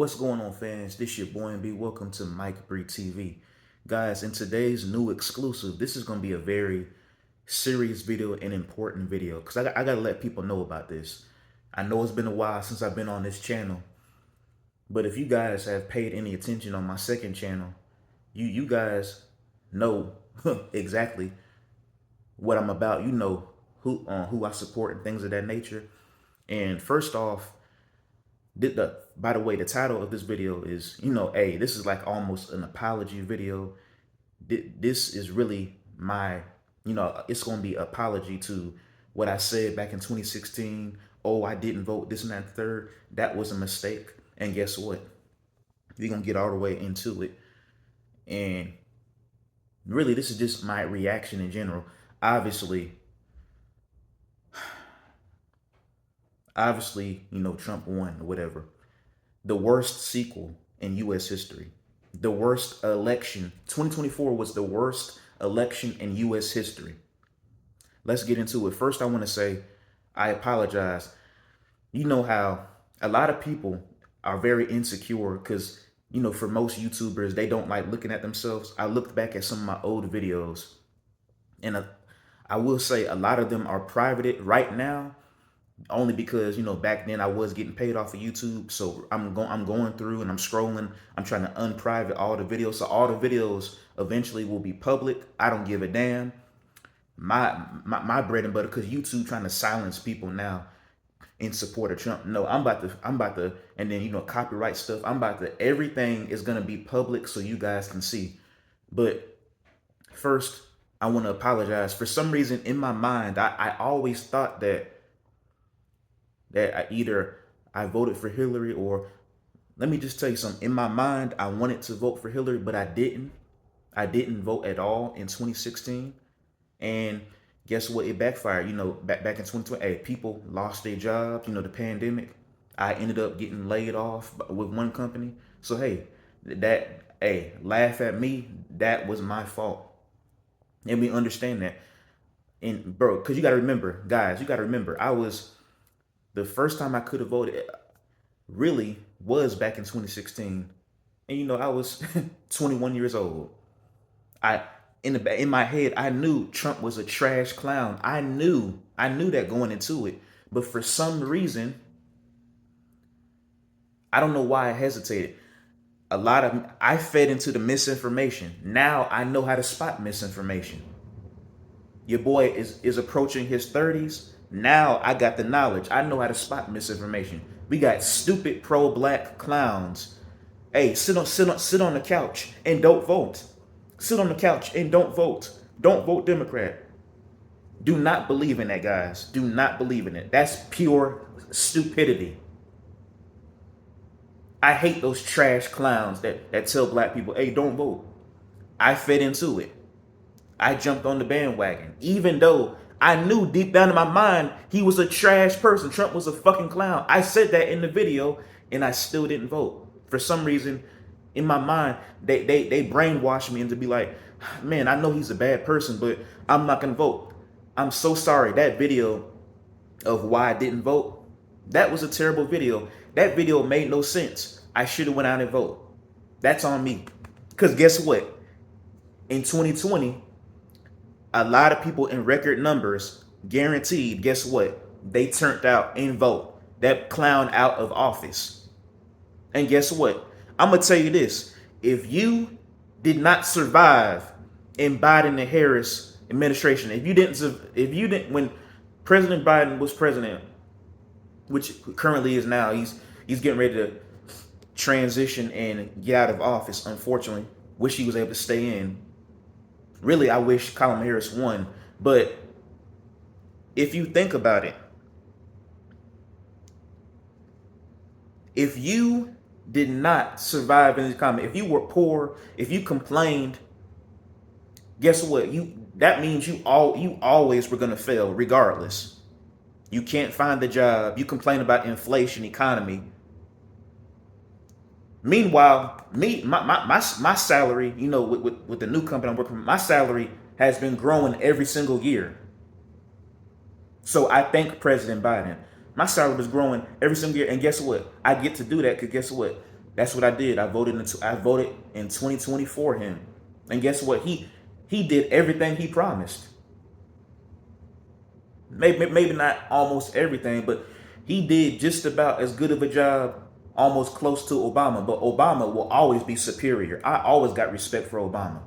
What's going on, fans? This your boy and B. Welcome to Mike Bree TV. Guys, in today's new exclusive, this is going to be a very serious video and important video because I got to let people know about this. I know it's been a while since I've been on this channel, but if you guys have paid any attention on my second channel, you guys know exactly what I'm about. You know who I support and things of that nature. And first off, by the way, the title of this video is, hey, this is like almost an apology video. This is really my, it's going to be apology to what I said back in 2016. Oh, I didn't vote this and that and the third. That was a mistake. And guess what? We're going to get all the way into it. And really, this is just my reaction in general. Obviously, Trump won or whatever. The worst sequel in U.S. history. The worst election. 2024 was the worst election in U.S. history. Let's get into it. First, I want to say I apologize. You know how a lot of people are very insecure because, for most YouTubers, they don't like looking at themselves. I looked back at some of my old videos, and I will say a lot of them are privated right now, only because back then I was getting paid off of YouTube. So I'm going through and I'm scrolling. I'm trying to unprivate all the videos, so all the videos eventually will be public. I don't give a damn. My bread and butter, because YouTube trying to silence people now in support of Trump. No, I'm about to, and then copyright stuff. Everything is gonna be public so you guys can see. But first, I want to apologize. For some reason in my mind, I always thought that I voted for Hillary, or let me just tell you something. In my mind, I wanted to vote for Hillary, but I didn't. I didn't vote at all in 2016. And guess what? It backfired. Back in 2020, hey, people lost their jobs, the pandemic. I ended up getting laid off with one company. So, laugh at me. That was my fault. And we understand that. And bro, because you got to remember, guys, the first time I could have voted really was back in 2016. And I was 21 years old. In my head, I knew Trump was a trash clown. I knew that going into it. But for some reason, I don't know why I hesitated. I fed into the misinformation. Now I know how to spot misinformation. Your boy is approaching his 30s. Now I got the knowledge. I know how to spot misinformation. We got stupid pro-black clowns. Hey, sit on the couch and don't vote. Sit on the couch and don't vote. Don't vote Democrat. Do not believe in that, guys. Do not believe in it. That's pure stupidity. I hate those trash clowns that tell black people, hey, don't vote. I fed into it. I jumped on the bandwagon, even though I knew deep down in my mind he was a trash person. Trump was a fucking clown. I said that in the video, and I still didn't vote. For some reason, in my mind, they brainwashed me into be like, man, I know he's a bad person, but I'm not gonna vote. I'm so sorry. That video of why I didn't vote, that was a terrible video. That video made no sense. I should have went out and voted. That's on me. Because guess what? In 2020, a lot of people in record numbers, guaranteed, guess what? They turned out and vote that clown out of office. And guess what? I'm going to tell you this. If you did not survive in Biden and Harris administration, if you didn't, when President Biden was president, which currently is now, he's getting ready to transition and get out of office, unfortunately. Wish he was able to stay in. Really, I wish Kamala Harris won. But if you think about it, if you did not survive in this economy, if you were poor, if you complained, guess what? That means you always were going to fail regardless. You can't find a job. You complain about inflation, economy. Meanwhile, my salary, with the new company I'm working with, my salary has been growing every single year. So I thank President Biden. My salary was growing every single year. And guess what? I get to do that because guess what? That's what I did. I voted in 2020 for him. And guess what? He did everything he promised. Maybe not almost everything, but he did just about as good of a job, almost close to Obama. But Obama will always be superior. I always got respect for Obama.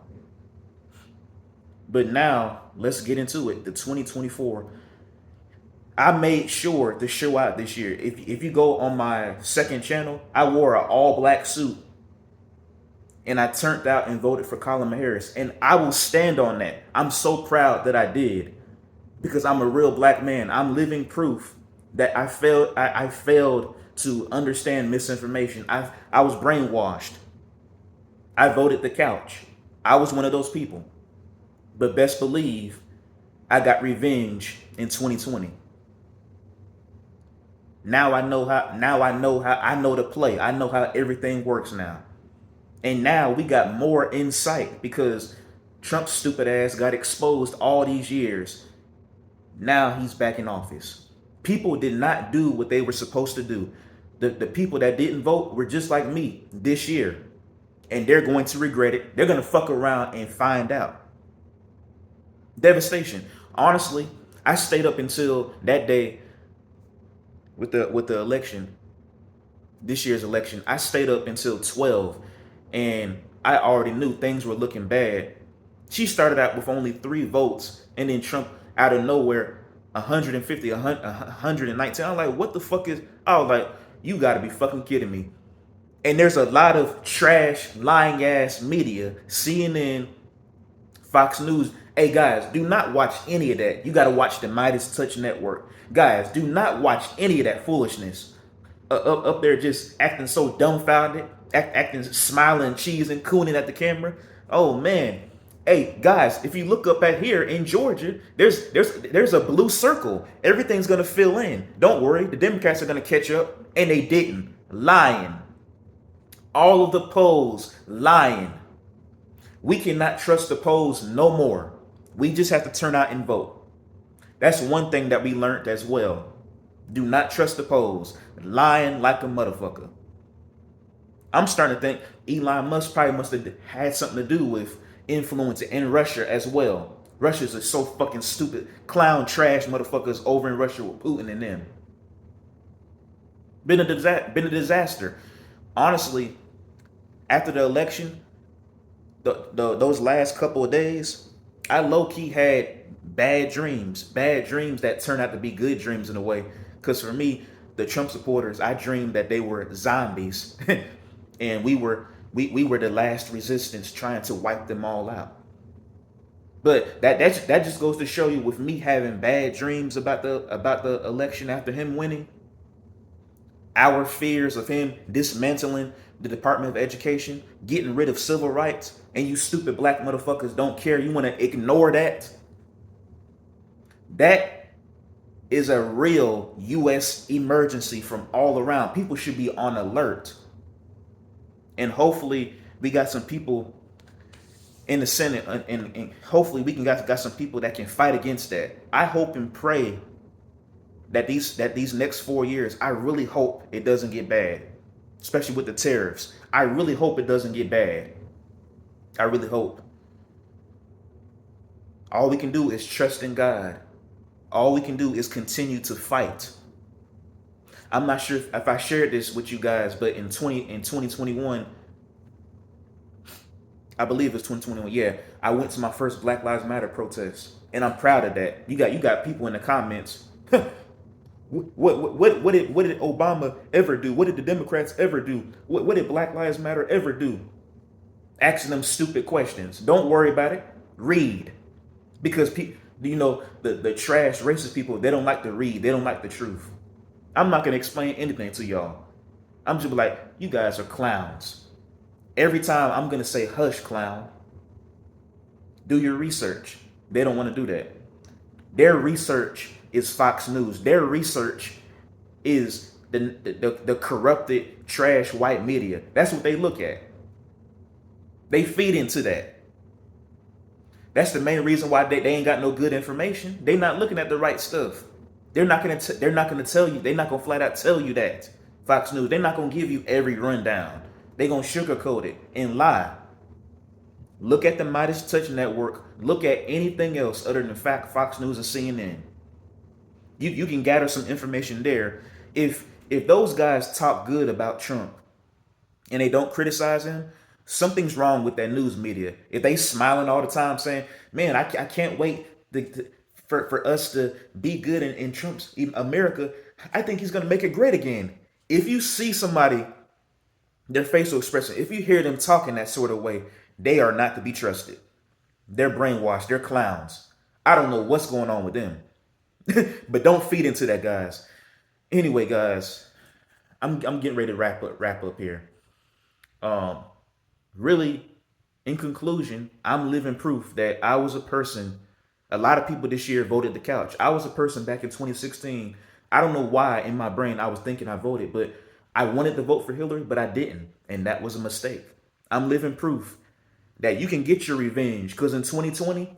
But now let's get into it. The 2024. I made sure to show out this year. If you go on my second channel, I wore an all black suit and I turned out and voted for Kamala Harris. And I will stand on that. I'm so proud that I did because I'm a real black man. I'm living proof that I failed to understand misinformation. I was brainwashed. I voted the couch. I was one of those people. But best believe I got revenge in 2020. Now I know the play. I know how everything works now. And now we got more insight because Trump's stupid ass got exposed all these years. Now he's back in office. People did not do what they were supposed to do. The people that didn't vote were just like me this year. And they're going to regret it. They're going to fuck around and find out. Devastation. Honestly, I stayed up until that day with the election, this year's election. I stayed up until 12 and I already knew things were looking bad. She started out with only 3 votes and then Trump out of nowhere 150, 119. I'm like, what the fuck is, I was like, you gotta be fucking kidding me. And there's a lot of trash, lying ass media, CNN, Fox News. Hey guys, do not watch any of that. You got to watch the Midas Touch Network. Guys, do not watch any of that foolishness. Up there just acting so dumbfounded, acting, smiling, cheesing, cooning at the camera. Oh man. Hey guys, if you look up at here in Georgia, there's a blue circle. Everything's gonna fill in. Don't worry, the Democrats are gonna catch up, and they didn't. Lying. All of the polls lying. We cannot trust the polls no more. We just have to turn out and vote. That's one thing that we learned as well. Do not trust the polls. Lying like a motherfucker. I'm starting to think Elon Musk probably must have had something to do with influence in Russia as well. Russians are so fucking stupid. Clown trash motherfuckers over in Russia with Putin and them. Been a disaster. Honestly, after the election, those last couple of days, I low-key had bad dreams that turned out to be good dreams in a way. Because for me, the Trump supporters, I dreamed that they were zombies, and we were the last resistance trying to wipe them all out. But that just goes to show you, with me having bad dreams about the election after him winning, our fears of him dismantling the Department of Education, getting rid of civil rights, and you stupid black motherfuckers don't care. You want to ignore that? That is a real U.S. emergency from all around. People should be on alert. And hopefully we got some people in the Senate, and hopefully we got some people that can fight against that. I hope and pray that these next 4 years, I really hope it doesn't get bad, especially with the tariffs. I really hope it doesn't get bad. I really hope. All we can do is trust in God. All we can do is continue to fight. I'm not sure if I shared this with you guys, but in 2021, I believe it's 2021. Yeah, I went to my first Black Lives Matter protest, and I'm proud of that. You got people in the comments. What did Obama ever do? What did the Democrats ever do? What did Black Lives Matter ever do? Asking them stupid questions. Don't worry about it. Read, because the trash racist people, they don't like to read. They don't like the truth. I'm not gonna explain anything to y'all. I'm just like, you guys are clowns. Every time I'm gonna say, hush, clown. Do your research. They don't want to do that. Their research is Fox News. Their research is the corrupted trash white media. That's what they look at. They feed into that. That's the main reason why they ain't got no good information. They're not looking at the right stuff. They're not gonna tell you. They're not gonna flat out tell you that. Fox News. They're not gonna give you every rundown. They gonna sugarcoat it and lie. Look at the Midas Touch Network. Look at anything else other than Fox News and CNN. You can gather some information there. If those guys talk good about Trump and they don't criticize him, something's wrong with that news media. If they smiling all the time saying, man, I can't wait for us to be good in Trump's America, I think he's going to make it great again. If you see somebody, their facial expression, if you hear them talking that sort of way, they are not to be trusted. They're brainwashed. They're clowns. I don't know what's going on with them. But don't feed into that, guys. Anyway, guys, I'm getting ready to wrap up here. Really, in conclusion, I'm living proof that I was a person. A lot of people this year voted the couch. I was a person back in 2016. I don't know why in my brain I was thinking I voted, but I wanted to vote for Hillary, but I didn't. And that was a mistake. I'm living proof that you can get your revenge. Because in 2020,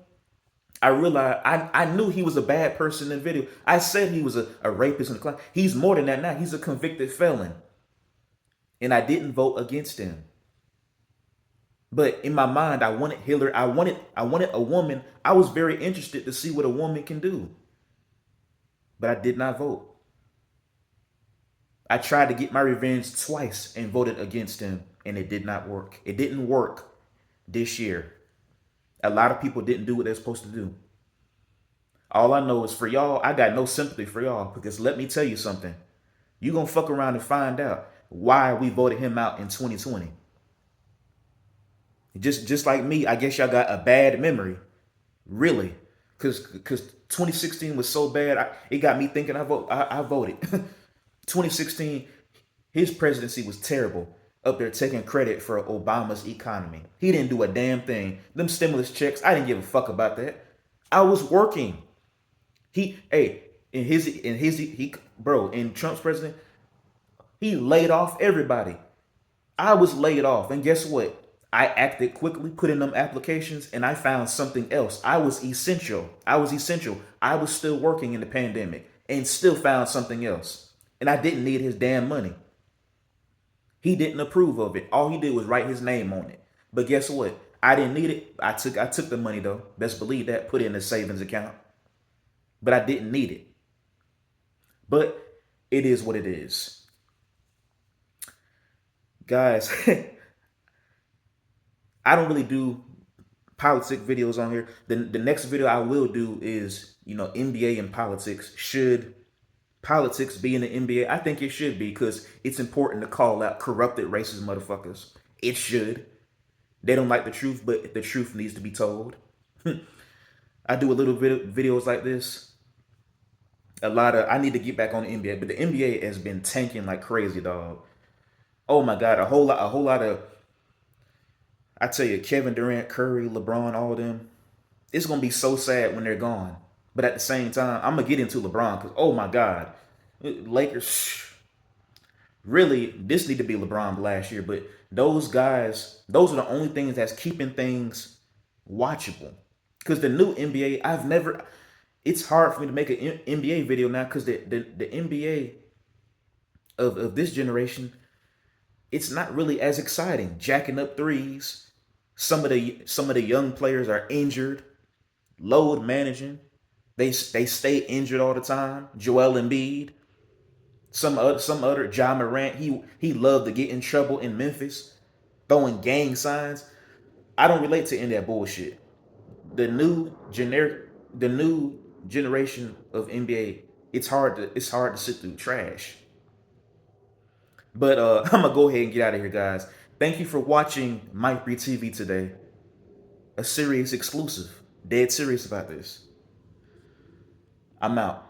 I realized I knew he was a bad person in the video. I said he was a rapist in the class. He's more than that now. He's a convicted felon. And I didn't vote against him. But in my mind, I wanted Hillary. I wanted a woman. I was very interested to see what a woman can do. But I did not vote. I tried to get my revenge twice and voted against him, and it did not work. It didn't work this year. A lot of people didn't do what they're supposed to do. All I know is for y'all, I got no sympathy for y'all, because let me tell you something. You're going to fuck around and find out why we voted him out in 2020. Just like me, I guess y'all got a bad memory. Really. Because 2016 was so bad, it got me thinking I voted. 2016, his presidency was terrible. Up there taking credit for Obama's economy. He didn't do a damn thing. Them stimulus checks, I didn't give a fuck about that. I was working. In Trump's president, he laid off everybody. I was laid off, and guess what? I acted quickly, put in them applications, and I found something else. I was essential. I was still working in the pandemic and still found something else. And I didn't need his damn money. He didn't approve of it. All he did was write his name on it. But guess what? I didn't need it. I took the money though. Best believe that. Put it in a savings account. But I didn't need it. But it is what it is. Guys, I don't really do politics videos on here. The next video I will do is, NBA and politics. Should politics be in the NBA? I think it should be, because it's important to call out corrupted, racist motherfuckers. It should. They don't like the truth, but the truth needs to be told. I do a little bit of videos like this. I need to get back on the NBA, but the NBA has been tanking like crazy, dog. Oh my God, a whole lot of, I tell you, Kevin Durant, Curry, LeBron, all of them. It's going to be so sad when they're gone. But at the same time, I'm going to get into LeBron because, oh my God, Lakers, really, this need to be LeBron last year. But those guys, those are the only things that's keeping things watchable. Because the new NBA, it's hard for me to make an NBA video now because the NBA of this generation, it's not really as exciting. Jacking up threes. Some of the young players are injured, load managing. They stay injured all the time. Joel Embiid, some other Ja Morant. He loved to get in trouble in Memphis, throwing gang signs. I don't relate to any of that bullshit. The new generation of NBA, it's hard to sit through trash. But I'm gonna go ahead and get out of here, guys. Thank you for watching Mike Bree TV today. A serious exclusive. Dead serious about this. I'm out.